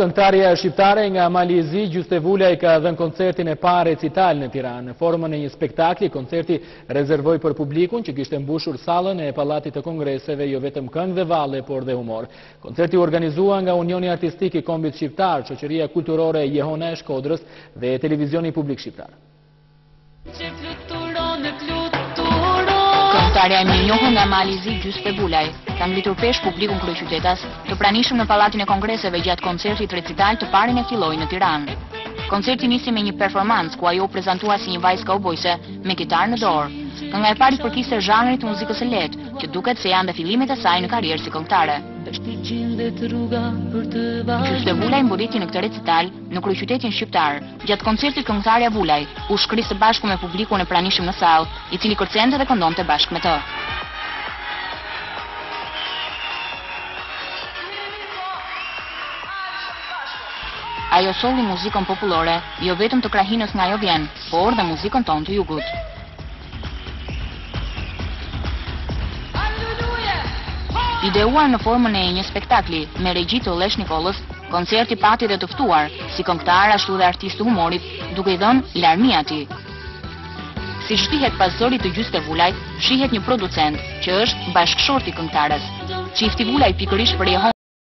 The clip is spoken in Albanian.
Këngëtarja shqiptare nga Malizi, Gjyste Vulaj, ka dhënë koncertin e parë recital në Tiranë. Në formën e një spektakli, koncerti rezervoi për publikun që kishte mbushur sallën e Pallatit të Kongreseve jo vetëm këngë dhe valle, por dhe humor. Koncerti u organizua nga Unioni Artistik i Kombit Shqiptar, Shoqëria Kulturore Jehona e Shkodrës dhe Televizioni Publik Shqiptar. Këngëtarja e mirënjohur nga Malizi, Gjyste Vulaj, ka ngritur pesh publikun kryeqytetas të pranishëm në Pallatin e Kongreseve gjatë koncertit recital të parin e filloi në Tiranë. Koncerti nisi me një performancë ku ajo u prezantua si një vajzë kaubojse me kitarë në dorë. Kënga e parë përkiste zhanrit të muzikës së lehtë, që duket se janë dhe fillimet e saj në karrierë si këngëtare. Gjyste Vulaj mbuditi në këtë recital në kryeqytetin shqiptar. Gjatë koncertit këngëtarja Vulaj u shkri së bashku me publikun e pranishëm në sallë, i cili kërcente dhe këndonte bashkë me të. Ajo solli muzikën popullore, jo vetëm të krahinës nga ajo vjen, por dhe muzikën tonë të jugut. Ideuar në formën e një spektakli me regji të Lesh Nikolës, koncerti pati dhe të ftuar, si këngëtar ashtu dhe artist të humorit, duke i dhënë larmi atij. Si shtihet pas zërit të Gjyste Vulajt, shihet një producent, që është bashkëshorti këngëtares. Çifti Vulaj pikërisht për